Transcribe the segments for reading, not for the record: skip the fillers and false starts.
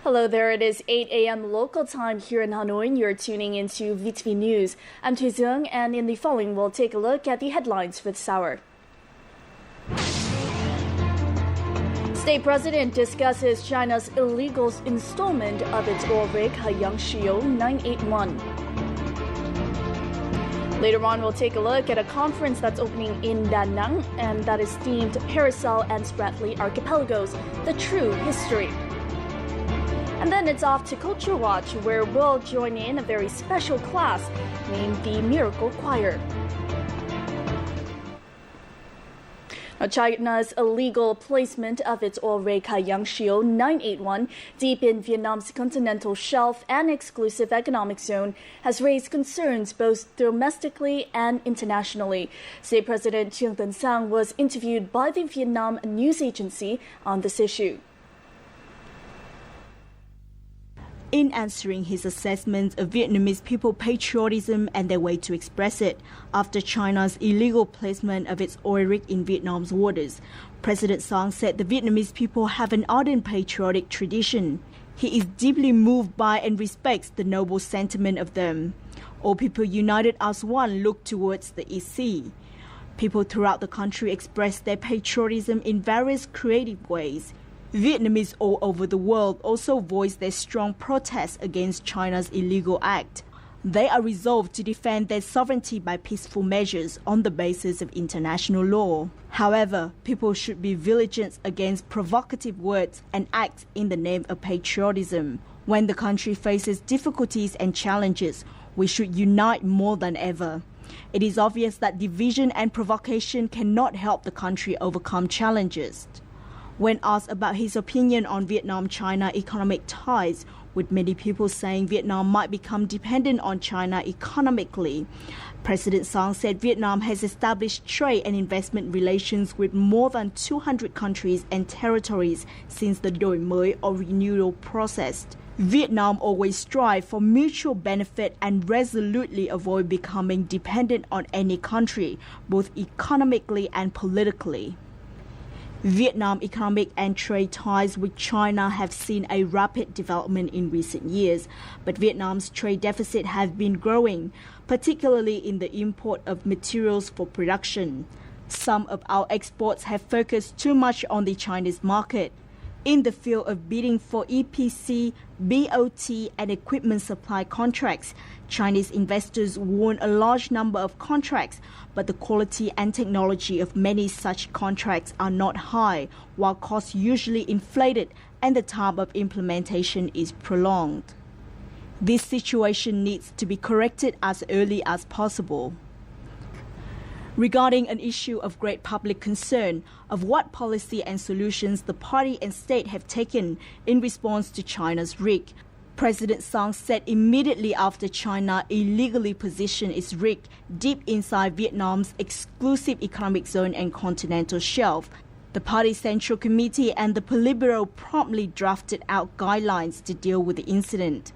Hello there, it is 8 a.m. local time here in Hanoi and you're tuning into VTV News. I'm Dương, and in the following we'll take a look at the headlines for this hour. State President discusses China's illegal installment of its oil rig Haiyang Shio 981. Later on, we'll take a look at a conference that's opening in Da Nang, and that is themed Paracel and Spratly Archipelagos, the True History. And then it's off to Culture Watch, where we'll join in a very special class named the Miracle Choir. Now, China's illegal placement of its oil rig Haiyang Shio 981 deep in Vietnam's continental shelf and exclusive economic zone has raised concerns both domestically and internationally. State President Trung was interviewed by the Vietnam news agency on this issue. In answering his assessment of Vietnamese people patriotism and their way to express it after China's illegal placement of its oil rig in Vietnam's waters, President Sang said the Vietnamese people have an ardent patriotic tradition. He is deeply moved by and respects the noble sentiment of them. All people united as one look towards the East Sea. People throughout the country express their patriotism in various creative ways. Vietnamese all over the world also voiced their strong protest against China's illegal act. They are resolved to defend their sovereignty by peaceful measures on the basis of international law. However, people should be vigilant against provocative words and acts in the name of patriotism. When the country faces difficulties and challenges, we should unite more than ever. It is obvious that division and provocation cannot help the country overcome challenges. When asked about his opinion on Vietnam-China economic ties, with many people saying Vietnam might become dependent on China economically, President Sang said Vietnam has established trade and investment relations with more than 200 countries and territories since the Đổi mới or renewal process. Vietnam always strives for mutual benefit and resolutely avoid becoming dependent on any country, both economically and politically. Vietnam economic and trade ties with China have seen a rapid development in recent years, but Vietnam's trade deficit has been growing, particularly in the import of materials for production. Some of our exports have focused too much on the Chinese market. In the field of bidding for EPC, BOT and equipment supply contracts, Chinese investors won a large number of contracts, but the quality and technology of many such contracts are not high, while costs usually inflated and the time of implementation is prolonged. This situation needs to be corrected as early as possible. Regarding an issue of great public concern of what policy and solutions the party and state have taken in response to China's rig, President Sang said immediately after China illegally positioned its rig deep inside Vietnam's exclusive economic zone and continental shelf, the party Central Committee and the Politburo promptly drafted out guidelines to deal with the incident.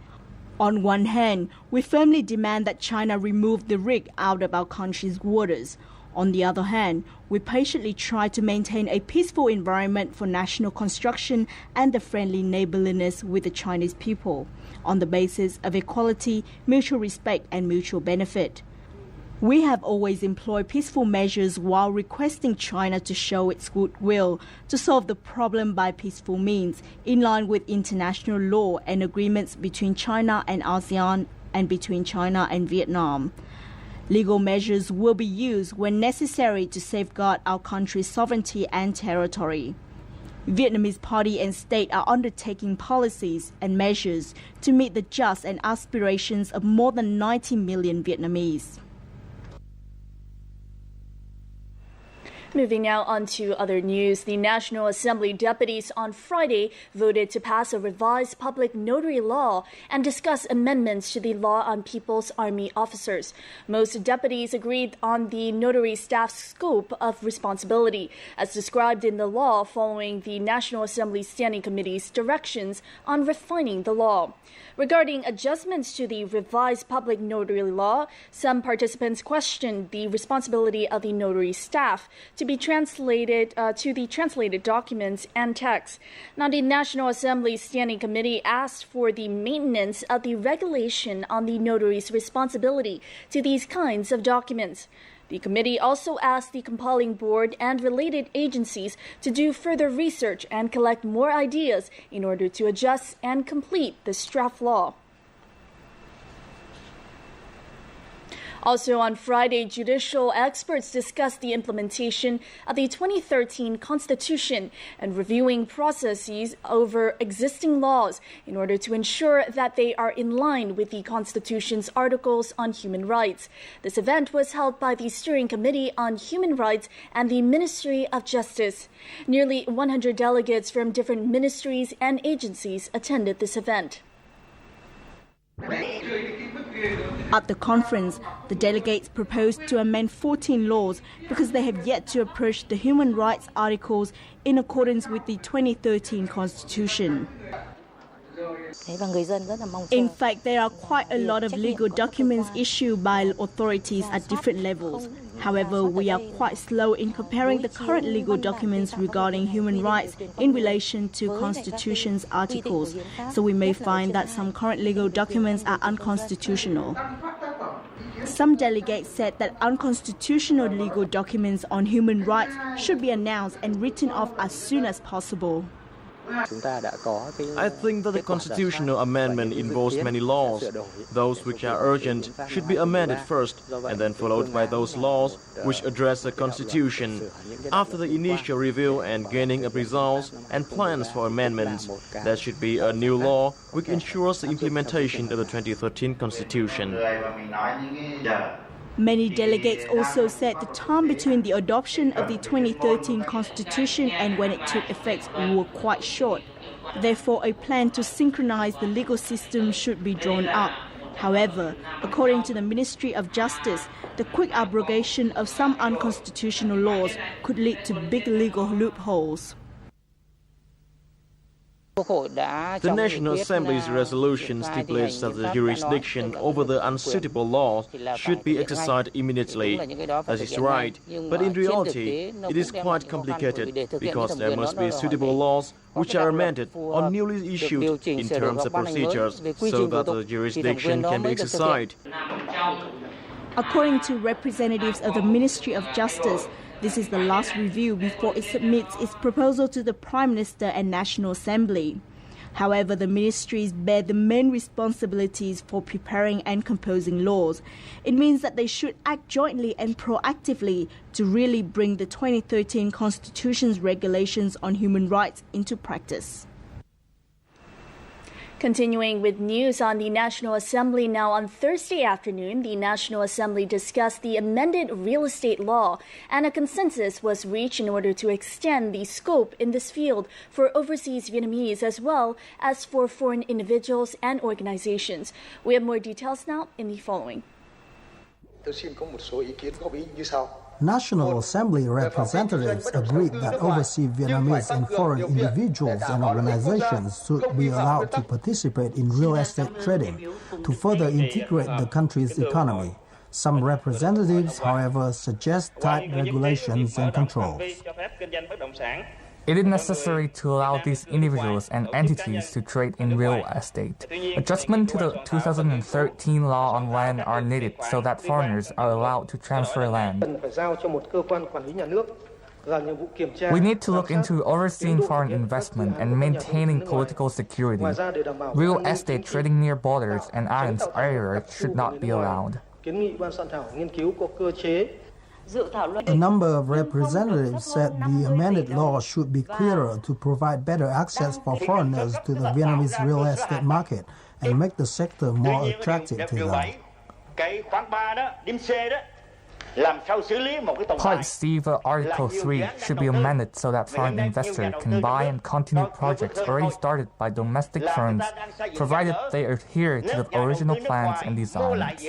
On one hand, we firmly demand that China remove the rig out of our country's waters. On the other hand, we patiently try to maintain a peaceful environment for national construction and the friendly neighborliness with the Chinese people, on the basis of equality, mutual respect and mutual benefit. We have always employed peaceful measures while requesting China to show its goodwill to solve the problem by peaceful means, in line with international law and agreements between China and ASEAN and between China and Vietnam. Legal measures will be used when necessary to safeguard our country's sovereignty and territory. Vietnamese party and state are undertaking policies and measures to meet the just and aspirations of more than 90 million Vietnamese. Moving now on to other news, the National Assembly deputies on Friday voted to pass a revised public notary law and discuss amendments to the law on People's Army officers. Most deputies agreed on the notary staff's scope of responsibility, as described in the law following the National Assembly Standing Committee's directions on refining the law. Regarding adjustments to the revised public notary law, some participants questioned the responsibility of the notary staff to to be translated to the translated documents and text. Now, the National Assembly Standing Committee asked for the maintenance of the regulation on the notary's responsibility to these kinds of documents. The committee also asked the compiling board and related agencies to do further research and collect more ideas in order to adjust and complete this draft law. Also on Friday, judicial experts discussed the implementation of the 2013 Constitution and reviewing processes over existing laws in order to ensure that they are in line with the Constitution's articles on human rights. This event was held by the Steering Committee on Human Rights and the Ministry of Justice. Nearly 100 delegates from different ministries and agencies attended this event. At the conference, the delegates proposed to amend 14 laws because they have yet to approach the human rights articles in accordance with the 2013 Constitution. In fact, there are quite a lot of legal documents issued by authorities at different levels. However, we are quite slow in comparing the current legal documents regarding human rights in relation to Constitution's articles, so we may find that some current legal documents are unconstitutional. Some delegates said that unconstitutional legal documents on human rights should be announced and written off as soon as possible. I think that the constitutional amendment involves many laws. Those which are urgent should be amended first and then followed by those laws which address the Constitution. After the initial review and gaining of results and plans for amendments, there should be a new law which ensures the implementation of the 2013 Constitution. Many delegates also said the time between the adoption of the 2013 Constitution and when it took effect were quite short. Therefore, a plan to synchronize the legal system should be drawn up. However, according to the Ministry of Justice, the quick abrogation of some unconstitutional laws could lead to big legal loopholes. The National Assembly's resolution stipulates that the jurisdiction over the unsuitable laws should be exercised immediately. That is right, but in reality, it is quite complicated because there must be suitable laws which are amended or newly issued in terms of procedures so that the jurisdiction can be exercised. According to representatives of the Ministry of Justice, this is the last review before it submits its proposal to the Prime Minister and National Assembly. However, the ministries bear the main responsibilities for preparing and composing laws. It means that they should act jointly and proactively to really bring the 2013 Constitution's regulations on human rights into practice. Continuing with news on the National Assembly, now on Thursday afternoon, the National Assembly discussed the amended real estate law, and a consensus was reached in order to extend the scope in this field for overseas Vietnamese as well as for foreign individuals and organizations. We have more details now in the following. National Assembly representatives agreed that overseas Vietnamese and foreign individuals and organizations should be allowed to participate in real estate trading to further integrate the country's economy. Some representatives, however, suggest tight regulations and controls. It is necessary to allow these individuals and entities to trade in real estate. Adjustments to the 2013 law on land are needed so that foreigners are allowed to transfer land. We need to look into overseeing foreign investment and maintaining political security. Real estate trading near borders and islands areas should not be allowed. A number of representatives said the amended law should be clearer to provide better access for foreigners to the Vietnamese real estate market and make the sector more attractive to them. Part C of Article 3 should be amended so that foreign investors can buy and continue projects already started by domestic firms, provided they adhere to the original plans and designs.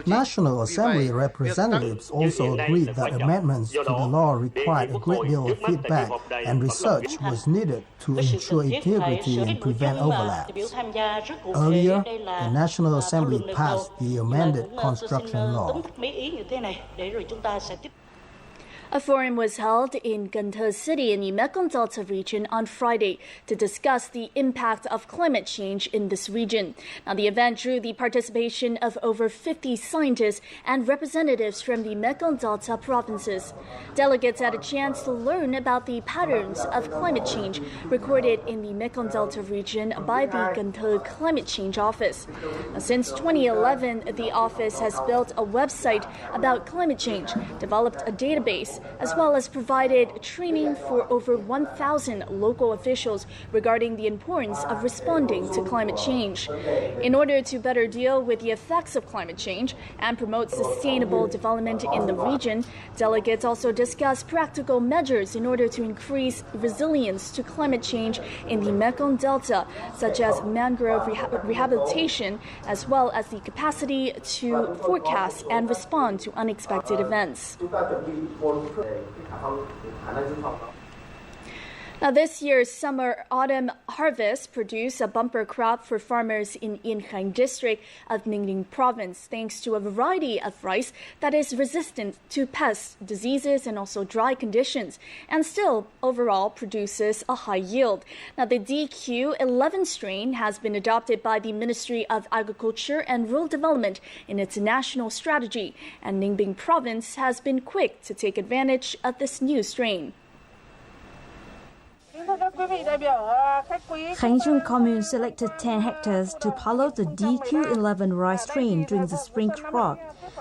National Assembly representatives also agreed that amendments to the law required a great deal of feedback and research was needed to ensure integrity and prevent overlaps. Earlier, the National Assembly passed the amended construction law. A forum was held in Cần City in the Mekong Delta region on Friday to discuss the impact of climate change in this region. Now, the event drew the participation of over 50 scientists and representatives from the Mekong Delta provinces. Delegates had a chance to learn about the patterns of climate change recorded in the Mekong Delta region by the Cần Climate Change Office. Now, since 2011, the office has built a website about climate change, developed a database, as well as provided training for over 1,000 local officials regarding the importance of responding to climate change. In order to better deal with the effects of climate change and promote sustainable development in the region, delegates also discussed practical measures in order to increase resilience to climate change in the Mekong Delta, such as mangrove rehabilitation, as well as the capacity to forecast and respond to unexpected events. Now, this year's summer-autumn harvest produced a bumper crop for farmers in Yên Khánh district of Ninh Bình province, thanks to a variety of rice that is resistant to pests, diseases, and also dry conditions, and still overall produces a high yield. Now, the DQ11 strain has been adopted by the Ministry of Agriculture and Rural Development in its national strategy, and Ninh Bình province has been quick to take advantage of this new strain. Khánh Trung commune selected 10 hectares to pilot the DQ11 rice strain during the spring crop.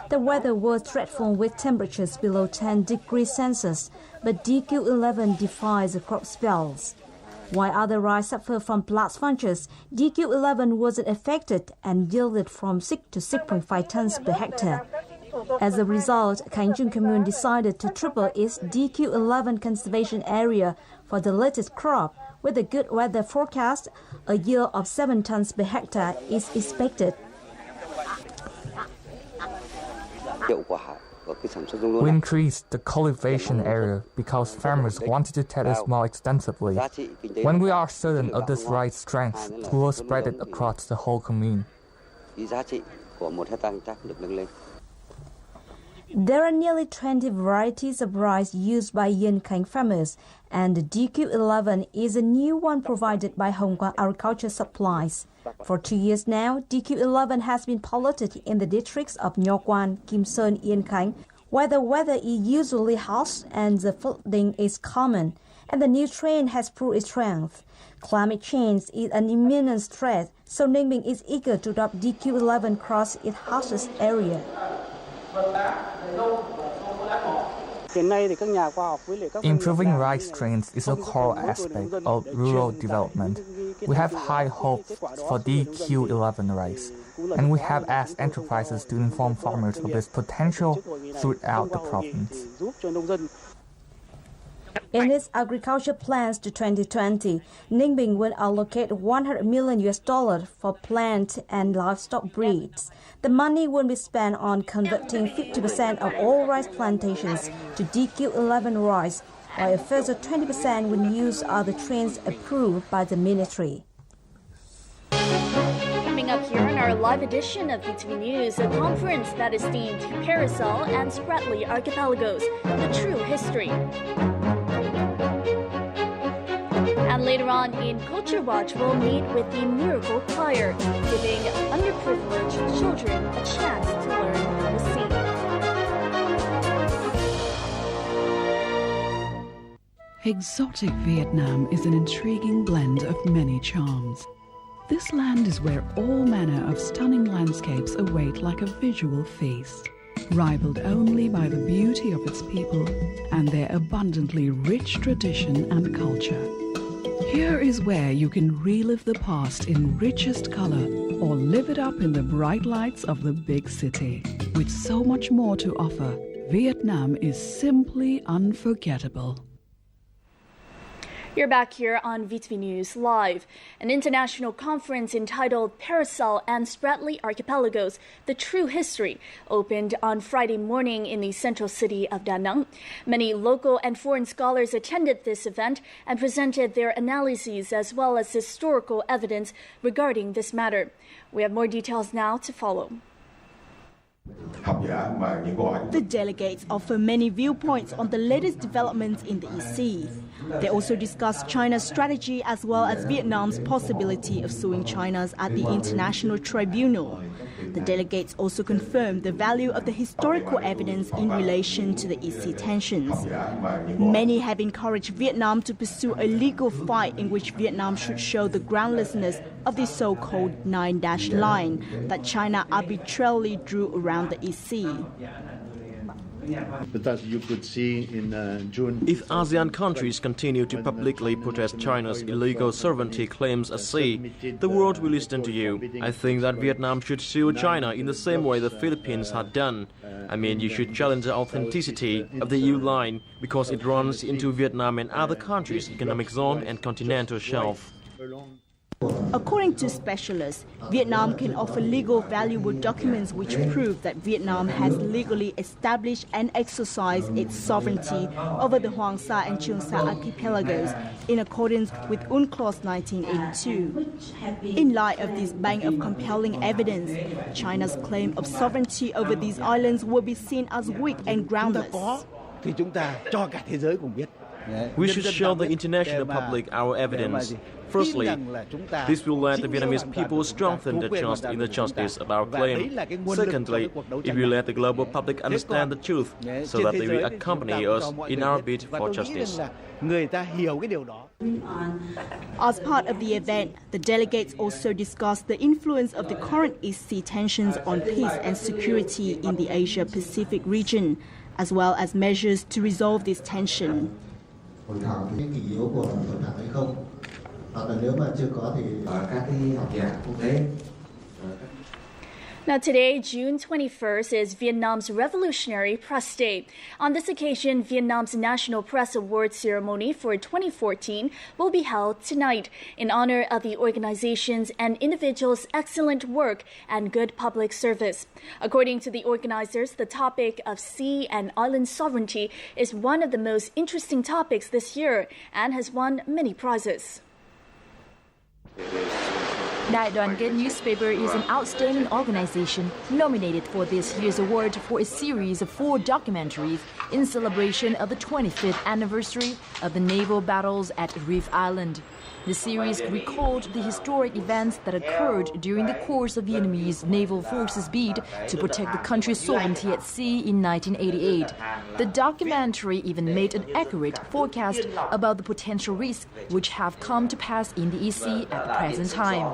The weather was dreadful with temperatures below 10 degrees Celsius, but DQ11 defies the crop spells. While other rice suffer from blast fungus, DQ11 wasn't affected and yielded from 6 to 6.5 tons per hectare. As a result, Khánh Trung commune decided to triple its DQ11 conservation area for the latest crop. With a good weather forecast, a yield of 7 tons per hectare is expected. We increased the cultivation area because farmers wanted to test it more extensively. When we are certain of this rice strength, we will spread it across the whole commune. There are nearly 20 varieties of rice used by Yên Khánh farmers, and the DQ11 is a new one provided by Hồng Quang Agriculture Supplies. For 2 years now, DQ11 has been piloted in the districts of Nho Quan, Kim Sơn, Yên Khánh, where the weather is usually harsh and the flooding is common, and the new strain has proved its strength. Climate change is an imminent threat, so Ninh Bình is eager to adopt DQ11 across its harshest area. Improving rice strains is a core aspect of rural development. We have high hopes for DQ11 rice, and we have asked enterprises to inform farmers of its potential throughout the province. In its agriculture plans to 2020, Ninh Bình will allocate $100 million for plant and livestock breeds. The money will be spent on converting 50% of all rice plantations to DQ11 rice, while a further 20% will use other trains approved by the ministry. Coming up here in our live edition of BTV News, a conference that is themed Paracel and Spratly Archipelagos, the true history. And later on in Culture Watch, we'll meet with the Miracle Choir, giving underprivileged children a chance to learn how to sing. Exotic Vietnam is an intriguing blend of many charms. This land is where all manner of stunning landscapes await like a visual feast, rivaled only by the beauty of its people and their abundantly rich tradition and culture. Here is where you can relive the past in richest color or live it up in the bright lights of the big city. With so much more to offer, Vietnam is simply unforgettable. You're back here on VTV News Live. An international conference entitled Paracel and Spratly Archipelagos, The True History, opened on Friday morning in the central city of Da Nang. Many local and foreign scholars attended this event and presented their analyses as well as historical evidence regarding this matter. We have more details now to follow. The delegates offer many viewpoints on the latest developments in the EC. They also discuss China's strategy as well as Vietnam's possibility of suing China at the International Tribunal. The delegates also confirmed the value of the historical evidence in relation to the EC tensions. Many have encouraged Vietnam to pursue a legal fight in which Vietnam should show the groundlessness of the so-called 9-dash line that China arbitrarily drew around the EC. But as you could see in June, if ASEAN countries continue to publicly protest China's illegal sovereignty claims at sea, the world will listen to you. I think that Vietnam should sue China in the same way the Philippines had done. I mean, you should challenge the authenticity of the EU line because it runs into Vietnam and other countries' economic zone and continental shelf. According to specialists, Vietnam can offer legal valuable documents which prove that Vietnam has legally established and exercised its sovereignty over the Hoàng Sa and Trường Sa archipelagos in accordance with UNCLOS 1982. In light of this bank of compelling evidence, China's claim of sovereignty over these islands will be seen as weak and groundless. We should show the international public our evidence. Firstly, this will let the Vietnamese people strengthen their trust in the justice of our claim. Secondly, it will let the global public understand the truth so that they will accompany us in our bid for justice. As part of the event, the delegates also discussed the influence of the current East Sea tensions on peace and security in the Asia-Pacific region, as well as measures to resolve this tension. Now today, June 21st, is Vietnam's Revolutionary Press Day. On this occasion, Vietnam's National Press Award ceremony for 2014 will be held tonight in honor of the organization's and individuals' excellent work and good public service. According to the organizers, the topic of sea and island sovereignty is one of the most interesting topics this year and has won many prizes. Đại Đoàn Kết newspaper is an outstanding organization nominated for this year's award for a series of 4 documentaries in celebration of the 25th anniversary of the naval battles at Reef Island. The series recalled the historic events that occurred during the course of Vietnamese naval forces' bid to protect the country's sovereignty at sea in 1988. The documentary even made an accurate forecast about the potential risks which have come to pass in the EC at the present time.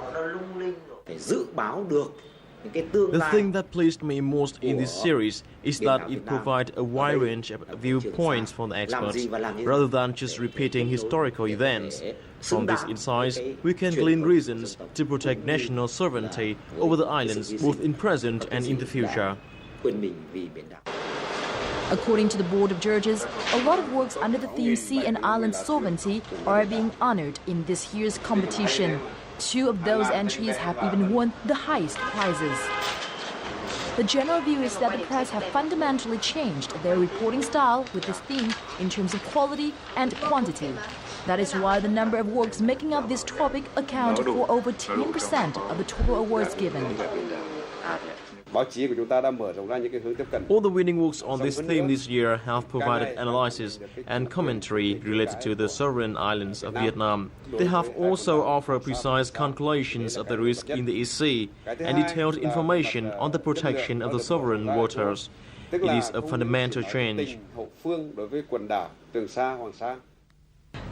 The thing that pleased me most in this series is that it provides a wide range of viewpoints from the experts, rather than just repeating historical events. From these insights, we can glean reasons to protect national sovereignty over the islands, both in present and in the future. According to the Board of Judges, a lot of works under the theme Sea and Island Sovereignty are being honored in this year's competition. 2 of those entries have even won the highest prizes. The general view is that the press have fundamentally changed their reporting style with this theme in terms of quality and quantity. That is why the number of works making up this topic account for over 10% of the total awards given. All the winning works on this theme this year have provided analysis and commentary related to the sovereign islands of Vietnam. They have also offered precise calculations of the risk in the EC and detailed information on the protection of the sovereign waters. It is a fundamental change.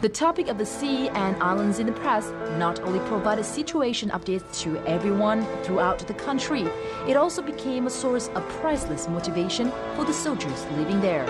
The topic of the sea and islands in the press not only provided situation updates to everyone throughout the country, it also became a source of priceless motivation for the soldiers living there.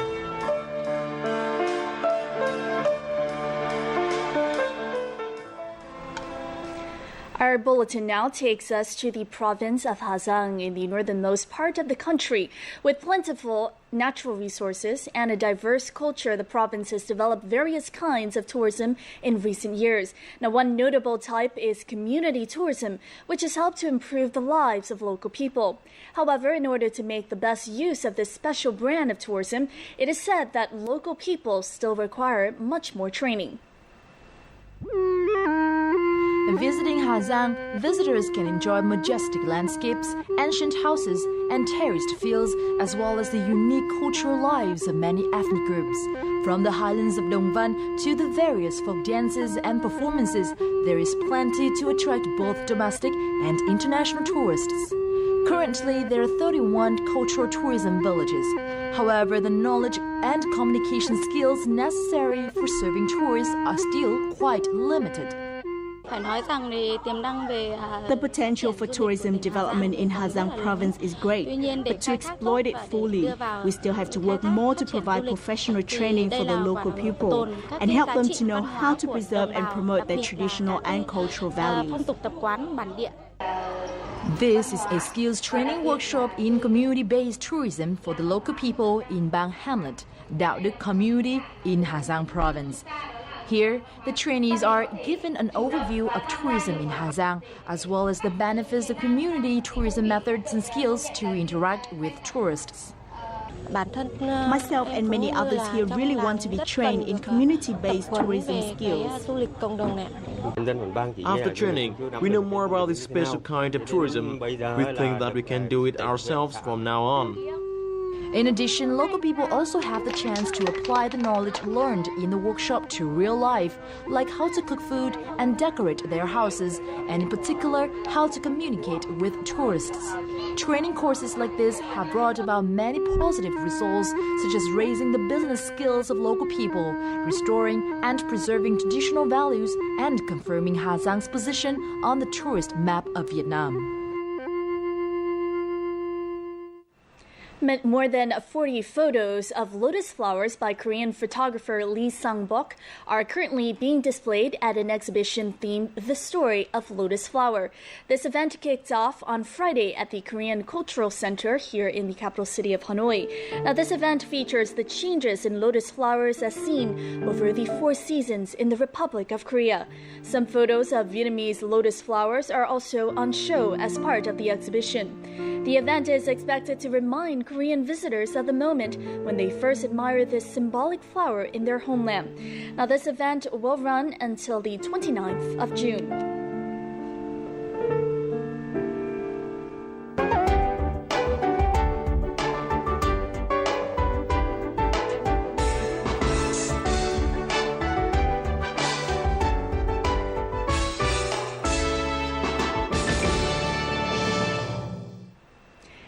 Our Our bulletin now takes us to the province of Ha Giang in the northernmost part of the country. With plentiful natural resources and a diverse culture, the province has developed various kinds of tourism in recent years. Now, one notable type is community tourism, which has helped to improve the lives of local people. However, in order to make the best use of this special brand of tourism, it is said that local people still require much more training. Visiting Ha Giang, visitors can enjoy majestic landscapes, ancient houses, and terraced fields, as well as the unique cultural lives of many ethnic groups. From the highlands of Dongban to the various folk dances and performances, there is plenty to attract both domestic and international tourists. Currently, there are 31 cultural tourism villages. However, the knowledge and communication skills necessary for serving tourists are still quite limited. The potential for tourism development in Ha Giang province is great, but to exploit it fully, we still have to work more to provide professional training for the local people and help them to know how to preserve and promote their traditional and cultural values. This is a skills training workshop in community-based tourism for the local people in Bang Hamlet, Đạo Đức community in Ha Giang province. Here, the trainees are given an overview of tourism in Ha Giang, as well as the benefits of community tourism methods and skills to interact with tourists. Myself and many others here really want to be trained in community-based tourism skills. After training, we know more about this special kind of tourism. We think that we can do it ourselves from now on. In addition, local people also have the chance to apply the knowledge learned in the workshop to real life, like how to cook food and decorate their houses, and in particular, how to communicate with tourists. Training courses like this have brought about many positive results, such as raising the business skills of local people, restoring and preserving traditional values, and confirming Ha Giang's position on the tourist map of Vietnam. More than 40 photos of lotus flowers by Korean photographer Lee Sang-bok are currently being displayed at an exhibition themed The Story of Lotus Flower. This event kicked off on Friday at the Korean Cultural Center here in the capital city of Hanoi. Now, this event features the changes in lotus flowers as seen over the 4 seasons in the Republic of Korea. Some photos of Vietnamese lotus flowers are also on show as part of the exhibition. The event is expected to remind Korean visitors of the moment when they first admired this symbolic flower in their homeland. Now, this event will run until the 29th of June.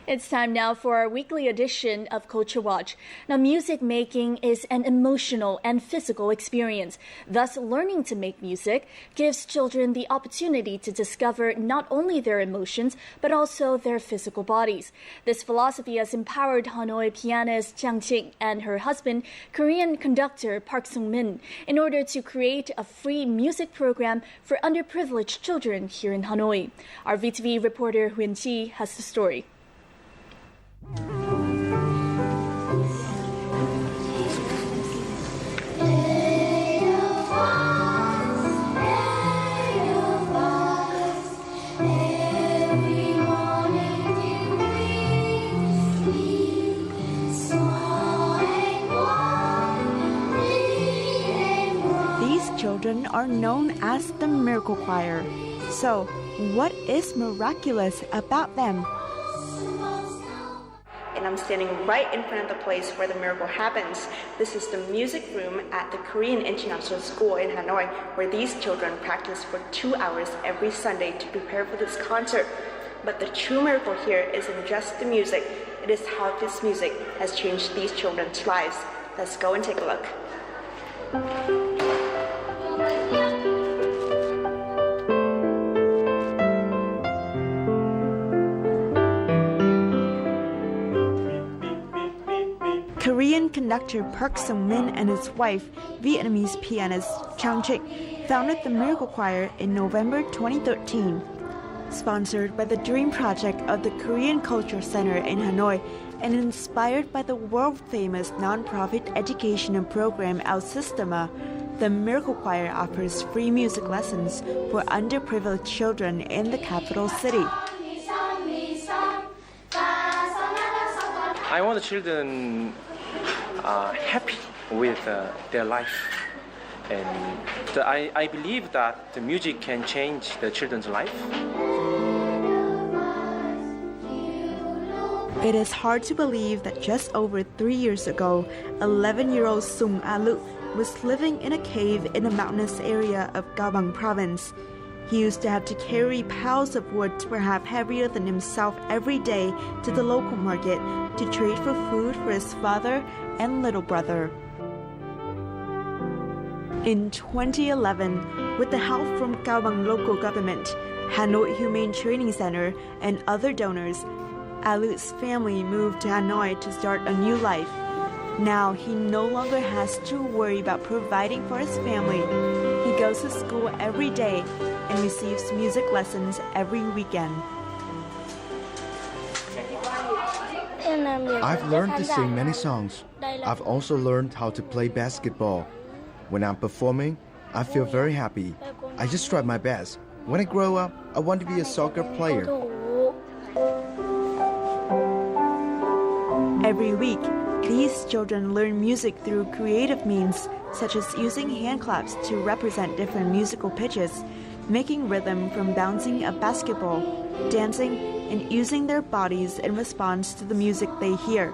It's time now for our weekly edition of Culture Watch. Now, music making is an emotional and physical experience. Thus, learning to make music gives children the opportunity to discover not only their emotions, but also their physical bodies. This philosophy has empowered Hanoi pianist Giang and her husband, Korean conductor Park Sung-min, in order to create a free music program for underprivileged children here in Hanoi. Our VTV reporter Huyen Ji has the story. These children are known as the Miracle Choir. So, what is miraculous about them? And I'm standing right in front of the place where the miracle happens. This is the music room at the Korean International School in Hanoi, where these children practice for 2 hours every Sunday to prepare for this concert. But the true miracle here isn't just the music, it is how this music has changed these children's lives. Let's go and take a look. Korean conductor Park Sung-min and his wife, Vietnamese pianist Giang founded the Miracle Choir in November 2013. sponsored by the Dream Project of the Korean Culture Center in Hanoi and inspired by the world-famous non-profit educational program Our Systema, the Miracle Choir offers free music lessons for underprivileged children in the capital city. I want the children happy with their life. And I believe that the music can change the children's life. It is hard to believe that just over 3 years ago, 11-year-old Sung Alu was living in a cave in a mountainous area of Gabang province. He used to have to carry piles of wood perhaps heavier than himself every day to the local market to trade for food for his father and little brother. In 2011, with the help from Gabang local government, Hanoi Humane Training Center, and other donors, Alu's family moved to Hanoi to start a new life. Now he no longer has to worry about providing for his family. He goes to school every day and receives music lessons every weekend. I've learned to sing many songs. I've also learned how to play basketball. When I'm performing, I feel very happy. I just try my best. When I grow up, I want to be a soccer player. Every week, these children learn music through creative means, such as using hand claps to represent different musical pitches, making rhythm from bouncing a basketball, dancing, and using their bodies in response to the music they hear.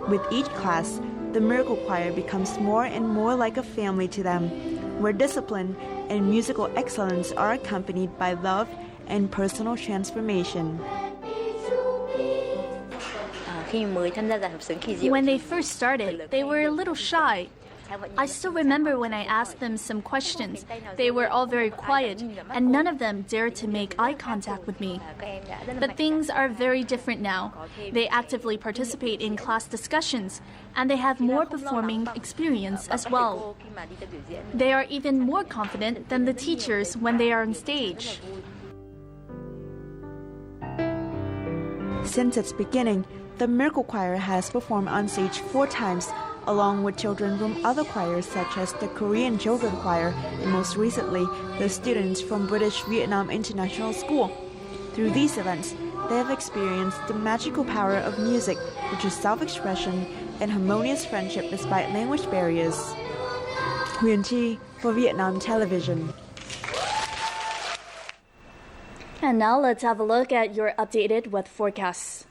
With each class, the Miracle Choir becomes more and more like a family to them, where discipline and musical excellence are accompanied by love and personal transformation. When they first started, they were a little shy. I still remember when I asked them some questions. They were all very quiet, and none of them dared to make eye contact with me. But things are very different now. They actively participate in class discussions, and they have more performing experience as well. They are even more confident than the teachers when they are on stage. Since its beginning, the Miracle Choir has performed on stage 4 times, along with children from other choirs such as the Korean Children Choir and most recently, the students from British Vietnam International School. Through these events, they have experienced the magical power of music, which is self-expression and harmonious friendship despite language barriers. Huyền Chi for Vietnam Television. And now let's have a look at your updated weather forecasts.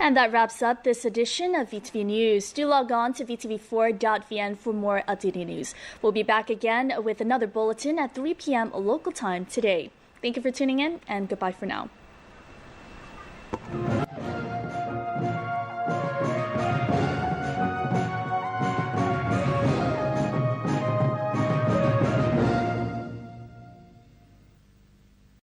And that wraps up this edition of VTV News. Do log on to vtv4.vn for more updated news. We'll be back again with another bulletin at 3 p.m. local time today. Thank you for tuning in, and goodbye for now.